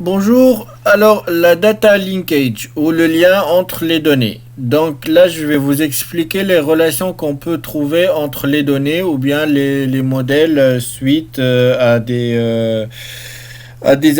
Bonjour, alors la data linkage ou le lien entre les données. Donc là je vais vous expliquer les relations qu'on peut trouver entre les données ou bien les modèles suite à des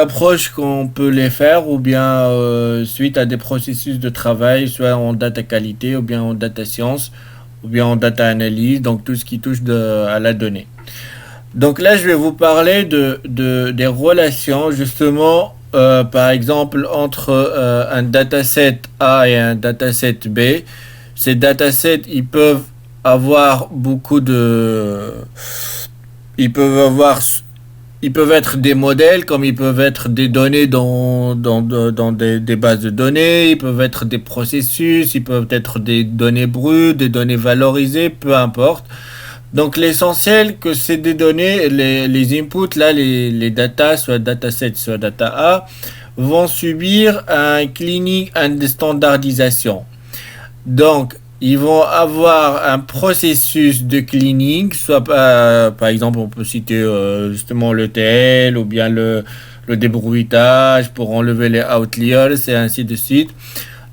approches qu'on peut les faire ou bien suite à des processus de travail, soit en data qualité ou bien en data science ou bien en data analyse, donc tout ce qui touche à la donnée. Donc là, je vais vous parler des relations justement, par exemple, entre un dataset A et un dataset B. Ces datasets, avoir beaucoup de... Ils peuvent avoir... Ils peuvent être des modèles, comme ils peuvent être des données dans des bases de données, ils peuvent être des processus, ils peuvent être des données brutes, des données valorisées, peu importe. Donc l'essentiel que c'est des données, les inputs, là, les data, soit dataset, soit data A, vont subir un cleaning, une standardisation. Donc, ils vont avoir un processus de cleaning, soit par exemple, on peut citer justement l'ETL ou bien le débrouillage pour enlever les outliers et ainsi de suite.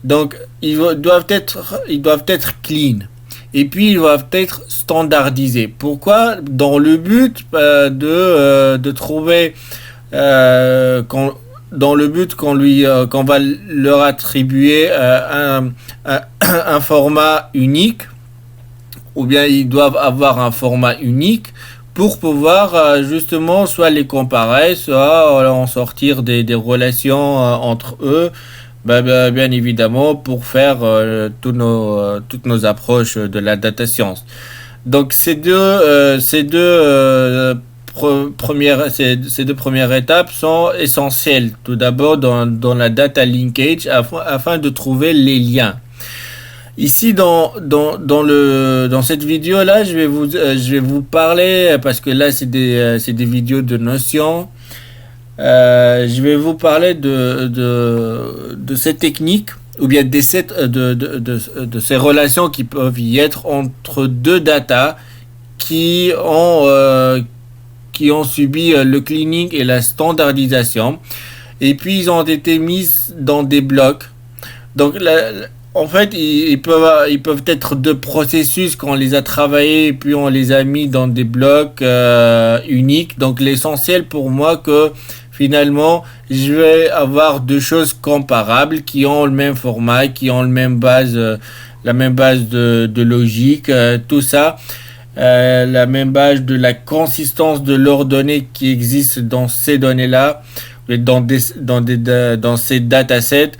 Donc, ils doivent être clean. Et puis, ils doivent être standardisés. Pourquoi? Dans le but de trouver, qu'on, dans le but qu'on va leur attribuer un format unique, ou bien ils doivent avoir un format unique pour pouvoir justement soit les comparer, soit en sortir des relations entre eux, bien évidemment pour faire toutes nos approches de la data science. Donc ces deux premières étapes sont essentielles. Tout d'abord dans la data linkage afin de trouver les liens. Ici dans cette vidéo là, je vais vous parler parce que là c'est des vidéos de notions. Je vais vous parler de ces techniques ou bien de ces relations qui peuvent y être entre deux data qui ont subi le cleaning et la standardisation et puis ils ont été mis dans des blocs. Donc en fait, ils peuvent être deux processus qu'on les a travaillés et puis on les a mis dans des blocs uniques. Donc l'essentiel pour moi que finalement je vais avoir deux choses comparables qui ont le même format, qui ont la même base de logique, tout ça. La même base de la consistance de leurs données qui existent dans ces données-là, dans ces datasets.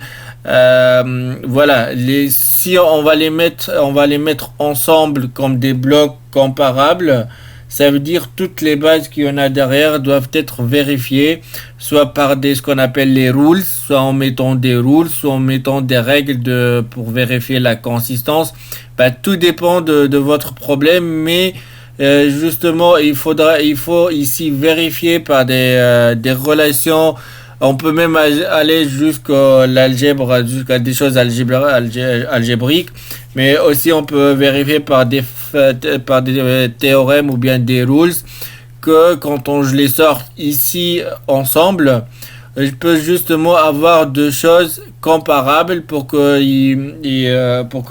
Voilà, si on va les mettre ensemble comme des blocs comparables, ça veut dire toutes les bases qu'il y en a derrière doivent être vérifiées, soit par ce qu'on appelle les rules, soit en mettant des rules, soit en mettant des règles pour vérifier la consistance. Tout dépend de votre problème, mais justement, il faut ici vérifier par des relations. On peut même aller jusqu'à l'algèbre, jusqu'à des choses algébriques, mais aussi on peut vérifier par des théorèmes ou bien des rules que je les sors ici ensemble, je peux justement avoir deux choses comparables pour que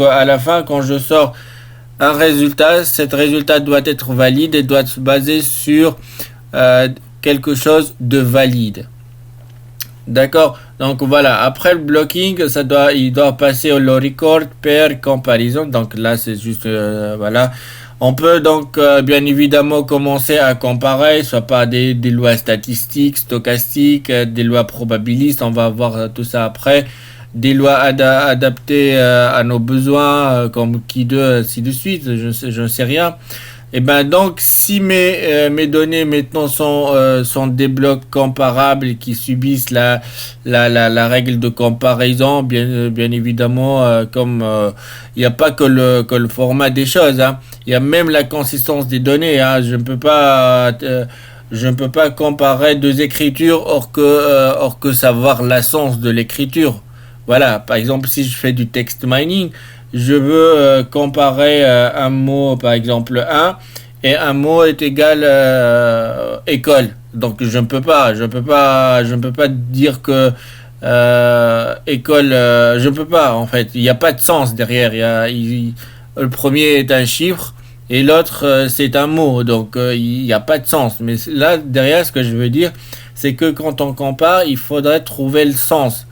à la fin, quand je sors un résultat, cet résultat doit être valide et doit se baser sur quelque chose de valide. D'accord. Donc voilà. Après le blocking, il doit passer au low record pair comparison. Donc là, c'est juste voilà. On peut donc bien évidemment commencer à comparer, soit par des lois statistiques, stochastiques, des lois probabilistes. On va voir tout ça après. Des lois adaptées à nos besoins, comme qui2, ainsi de suite. Je ne sais rien. Et ben donc si mes données maintenant sont des blocs comparables qui subissent la règle de comparaison, bien évidemment, comme il n'y a pas que le format des choses, hein. Il y a même la consistance des données, hein. Je ne peux pas comparer deux écritures hors que savoir l'essence de l'écriture. Voilà, par exemple si je fais du text mining, je veux comparer un mot, par exemple un, et un mot est égal école. Donc je ne peux pas dire que école, je ne peux pas en fait. Il n'y a pas de sens derrière. Le premier est un chiffre et l'autre c'est un mot. Donc il n'y a pas de sens. Mais là derrière, ce que je veux dire, c'est que quand on compare, il faudrait trouver le sens.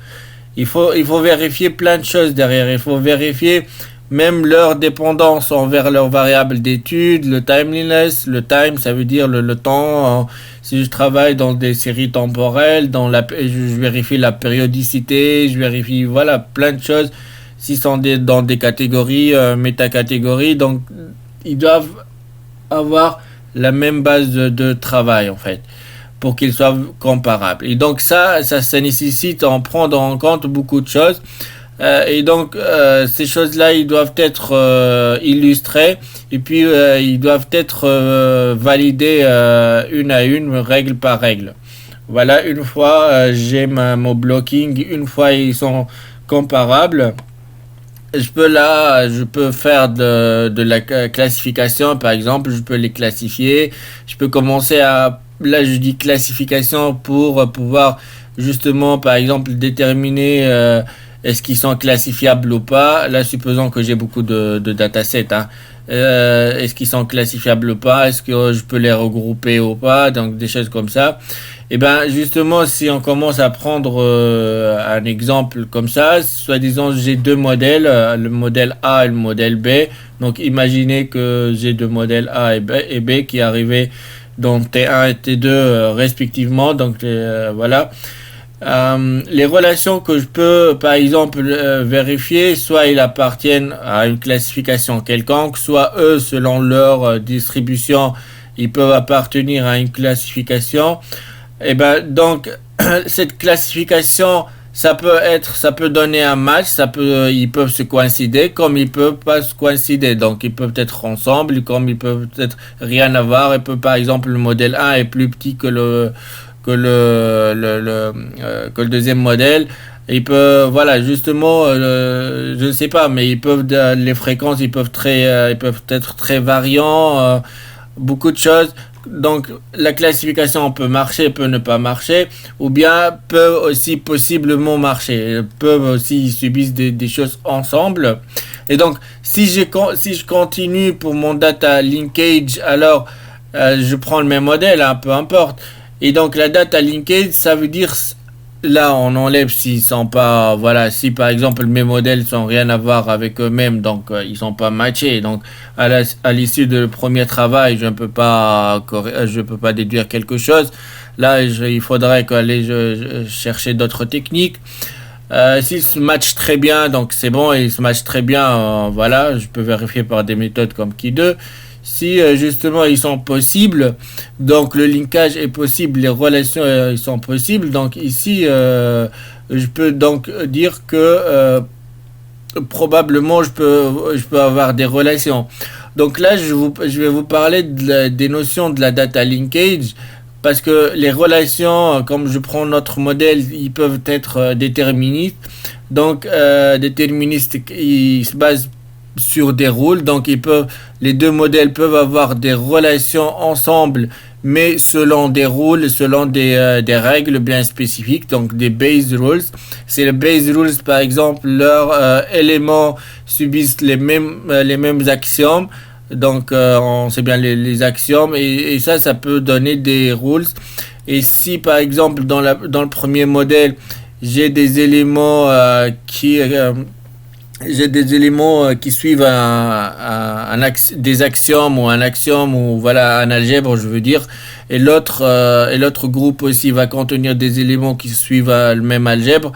Il faut vérifier plein de choses derrière. Il faut vérifier même leur dépendance envers leurs variables d'études, le timeliness, le time, ça veut dire le temps. Si je travaille dans des séries temporelles, je vérifie la périodicité, je vérifie, voilà, plein de choses. S'ils sont dans des catégories, métacatégories, donc ils doivent avoir la même base de travail, en fait, pour qu'ils soient comparables. Et donc ça nécessite en prendre en compte beaucoup de choses. Ces choses-là, ils doivent être illustrées et puis ils doivent être validés une à une, règle par règle. Voilà, une fois j'ai mon blocking, une fois ils sont comparables, je peux faire de la classification, par exemple, je peux les classifier, je peux commencer là je dis classification pour pouvoir justement, par exemple, déterminer est-ce qu'ils sont classifiables ou pas. Là, supposons que j'ai beaucoup de datasets, hein. Est-ce qu'ils sont classifiables ou pas? Est-ce que je peux les regrouper ou pas? Donc, des choses comme ça. Et ben justement, si on commence à prendre un exemple comme ça, soi-disant j'ai deux modèles, le modèle A et le modèle B. Donc imaginez que j'ai deux modèles A et B qui arrivaient dans T1 et T2 respectivement. Donc voilà. Les relations que je peux par exemple vérifier, soit ils appartiennent à une classification quelconque, soit eux selon leur distribution, ils peuvent appartenir à une classification. Et ben donc cette classification, ça peut donner un match, ils peuvent se coïncider, comme ils peuvent pas se coïncider. Donc ils peuvent être ensemble, comme ils peuvent être rien avoir. Par exemple, le modèle 1 est plus petit que le deuxième modèle. Ils peuvent, voilà, justement, je ne sais pas, mais les fréquences, ils peuvent être très variants, beaucoup de choses. Donc la classification peut marcher, peut ne pas marcher, ou bien peut aussi possiblement marcher. Peuvent aussi subir des choses ensemble. Et donc si je continue pour mon data linkage, alors je prends le même modèle, hein, peu importe. Et donc la data linkage, ça veut dire là on enlève s'ils sont pas, voilà, si par exemple mes modèles sont rien à voir avec eux-mêmes, donc ils sont pas matchés, donc à l'issue de le premier travail je peux pas déduire quelque chose. Là il faudrait qu'aller chercher d'autres techniques. S'ils se matchent très bien, donc c'est bon, ils se matchent très bien, voilà, je peux vérifier par des méthodes comme Key2. Si justement ils sont possibles, donc le linkage est possible, les relations ils sont possibles, donc ici je peux donc dire que probablement je peux avoir des relations. Donc là je vais vous parler des notions de la data linkage, parce que les relations, comme je prends notre modèle, ils peuvent être déterministes. Donc déterministes, ils se basent sur des rôles, donc les deux modèles peuvent avoir des relations ensemble, mais selon des rôles, selon des règles bien spécifiques, donc des base rules. C'est les base rules, par exemple, leurs éléments subissent les mêmes axiomes. Donc on sait bien les axiomes, et ça peut donner des rules. Et si par exemple dans le premier modèle j'ai des éléments qui suivent des axiomes, ou un axiome, ou voilà, un algèbre, je veux dire, et l'autre groupe aussi va contenir des éléments qui suivent le même algèbre.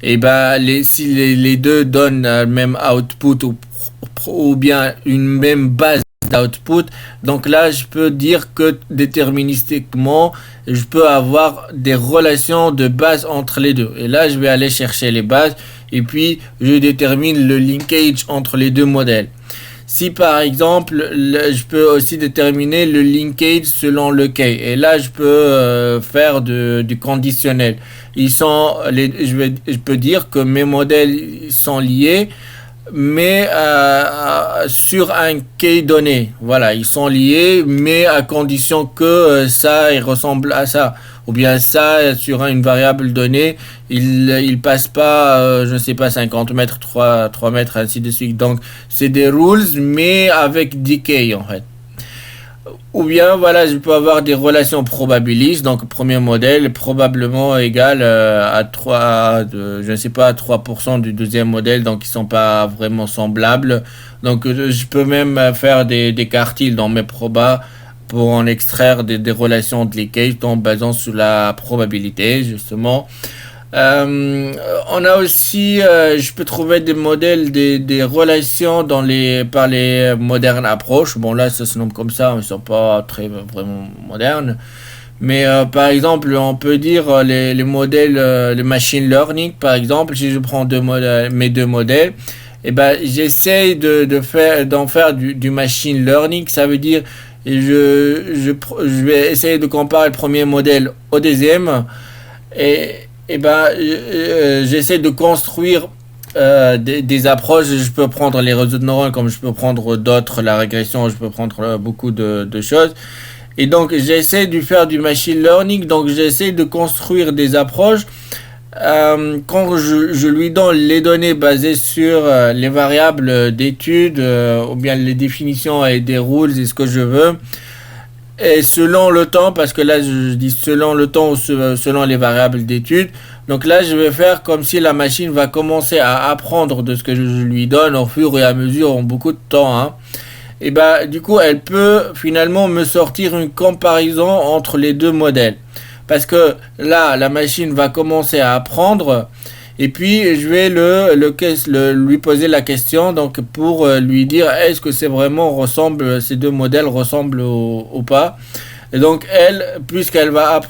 Et ben si les deux donnent le même output, ou bien une même base d'output, donc là je peux dire que déterministiquement je peux avoir des relations de base entre les deux, et là je vais aller chercher les bases, et puis je détermine le linkage entre les deux modèles. Si par exemple je peux aussi déterminer le linkage selon le key, et là je peux faire du conditionnel. Je peux dire que mes modèles sont liés mais sur un key donné. Voilà, ils sont liés, mais à condition que ça il ressemble à ça. Ou bien ça, sur une variable donnée, il passe pas, je ne sais pas, 50 mètres, 3 mètres, ainsi de suite. Donc, c'est des rules, mais avec decay, en fait. Ou bien, voilà, je peux avoir des relations probabilistes. Donc, premier modèle est probablement égal à 3, je ne sais pas, à 3% du deuxième modèle. Donc, ils sont pas vraiment semblables. Donc, je peux même faire des quartiles dans mes probas pour en extraire des relations de leakage en basant sur la probabilité, justement. Euh, on a aussi, je peux trouver des modèles, des relations par les modernes approches. Bon, là, ça se nomme comme ça, ils ne sont pas très vraiment modernes. Mais par exemple, on peut dire les modèles, le machine learning, par exemple, si je prends mes deux modèles, et ben, j'essaye d'en faire du machine learning. Ça veut dire, je vais essayer de comparer le premier modèle au deuxième. Et, et ben, j'essaie de construire des approches. Je peux prendre les réseaux de neurones comme je peux prendre d'autres, la régression, je peux prendre beaucoup de choses. Et donc, j'essaie de faire du machine learning. Donc, j'essaie de construire des approches. Quand je lui donne les données basées sur les variables d'études ou bien les définitions et des rules et ce que je veux, et selon le temps, parce que là je dis selon le temps ou selon les variables d'étude, donc là je vais faire comme si la machine va commencer à apprendre de ce que je lui donne au fur et à mesure en beaucoup de temps, hein. Et bah du coup elle peut finalement me sortir une comparaison entre les deux modèles. Parce que là la machine va commencer à apprendre et puis je vais lui poser la question donc pour lui dire est-ce que c'est vraiment ressemble, ces deux modèles ressemblent ou pas. Et donc elle, puisqu'elle va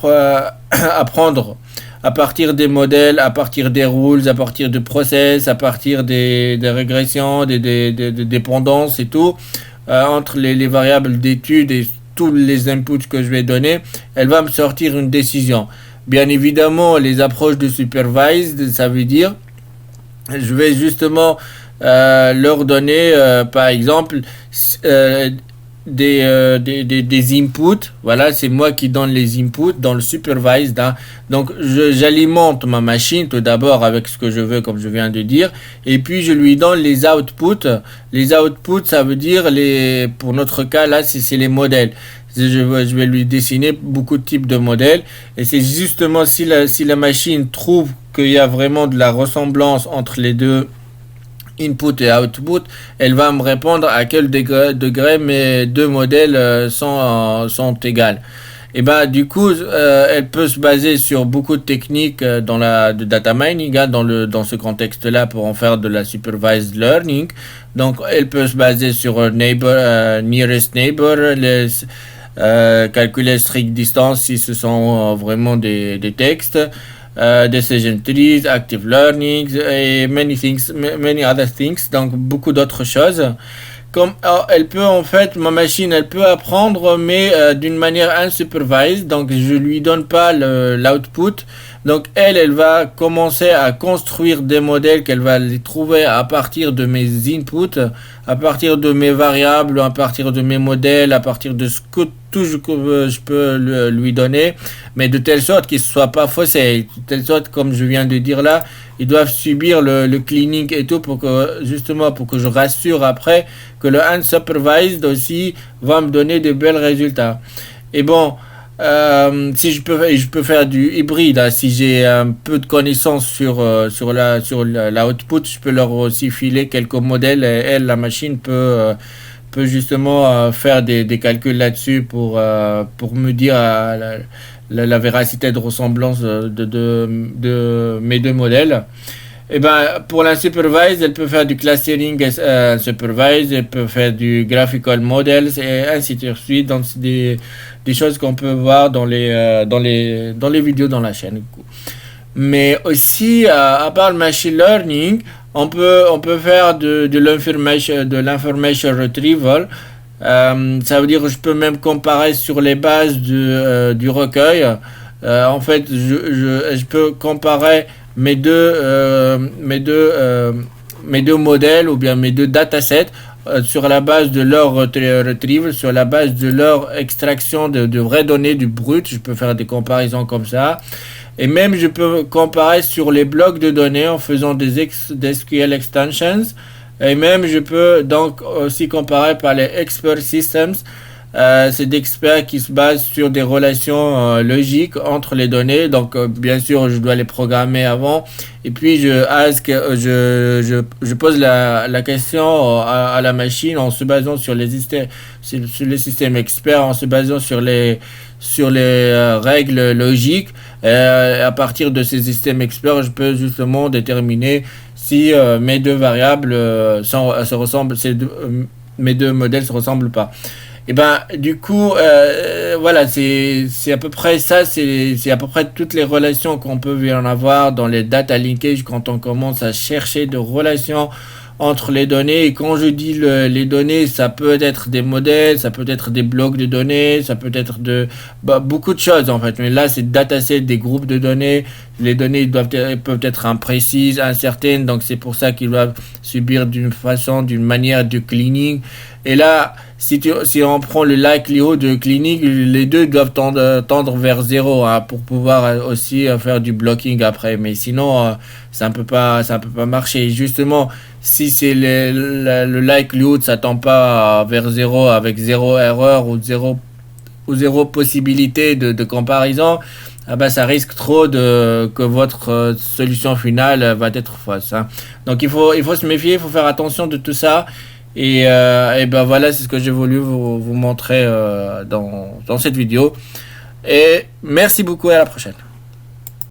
apprendre à partir des modèles, à partir des rules, à partir du process, à partir des régressions, des dépendances et tout, entre les variables d'études et tous les inputs que je vais donner, elle va me sortir une décision. Bien évidemment, les approches de supervised, ça veut dire, je vais justement leur donner, par exemple, euh, des inputs. Voilà, c'est moi qui donne les inputs dans le supervised, hein. Donc, j'alimente ma machine tout d'abord avec ce que je veux, comme je viens de dire, et puis je lui donne les outputs. Les outputs, ça veut dire pour notre cas là, c'est les modèles. Je vais lui dessiner beaucoup de types de modèles et c'est justement si la machine trouve qu'il y a vraiment de la ressemblance entre les deux input et output, elle va me répondre à quel degré mes deux modèles sont égales. Et bah du coup, elle peut se baser sur beaucoup de techniques de data mining, hein, dans ce contexte-là pour en faire de la supervised learning. Donc elle peut se baser sur nearest neighbor, calculer strict distance si ce sont vraiment des textes, decision trees, active learning et many other things, donc beaucoup d'autres choses. Elle peut en fait, ma machine, elle peut apprendre, mais d'une manière unsupervised, donc je lui donne pas l'output. Donc elle va commencer à construire des modèles qu'elle va les trouver à partir de mes inputs, à partir de mes variables, à partir de mes modèles, à partir de ce que tout je peux lui donner, mais de telle sorte qu'ils ne soient pas faussés, de telle sorte, comme je viens de dire là, ils doivent subir le cleaning et tout pour que je rassure après que le unsupervised aussi va me donner de bons résultats. Et bon, si je peux faire du hybride, hein, si j'ai un peu de connaissances sur l'output, je peux leur aussi filer quelques modèles et la machine peut justement faire des calculs là-dessus pour me dire la véracité de ressemblance de mes deux modèles. Et ben, pour la supervise, elle peut faire du clustering supervise, elle peut faire du graphical models et ainsi de suite. Donc, c'est des choses qu'on peut voir dans les vidéos dans la chaîne. Mais aussi, à part le machine learning, on peut faire de l'information retrieval. Ça veut dire que je peux même comparer sur les bases du recueil. En fait, je peux comparer mes deux mes deux modèles ou bien mes deux datasets sur la base de leur retrieval, sur la base de leur extraction de vraies données du brut. Je peux faire des comparaisons comme ça. Et même je peux comparer sur les blocs de données en faisant des SQL extensions. Et même je peux donc aussi comparer par les expert systems. C'est des experts qui se basent sur des relations logiques entre les données. Donc, bien sûr, je dois les programmer avant. Et puis, je pose la question à la machine en se basant sur les systèmes experts, en se basant sur les règles logiques. À partir de ces systèmes experts, je peux justement déterminer si mes deux variables se ressemblent, mes deux modèles se ressemblent pas. Et ben, du coup, voilà, c'est à peu près ça, c'est à peu près toutes les relations qu'on peut en avoir dans les data linkage quand on commence à chercher de relations entre les données. Et quand je dis les données, ça peut être des modèles, ça peut être des blocs de données, ça peut être beaucoup de choses en fait. Mais là, c'est dataset des groupes de données. Les données peuvent être imprécises, incertaines, donc c'est pour ça qu'ils doivent subir d'une manière de cleaning. Et là, si on prend le likelihood de cleaning, les deux doivent tendre vers zéro hein, pour pouvoir aussi faire du blocking après. Mais sinon, ça ne peut pas marcher. Et justement, si c'est le likelihood, ça tend pas vers zéro avec zéro erreur ou zéro possibilité de comparaison, ah bah, ça risque trop que votre solution finale va être fausse. Hein. Donc il faut se méfier, il faut faire attention de tout ça. Et ben voilà, c'est ce que j'ai voulu vous montrer dans cette vidéo. Et merci beaucoup et à la prochaine.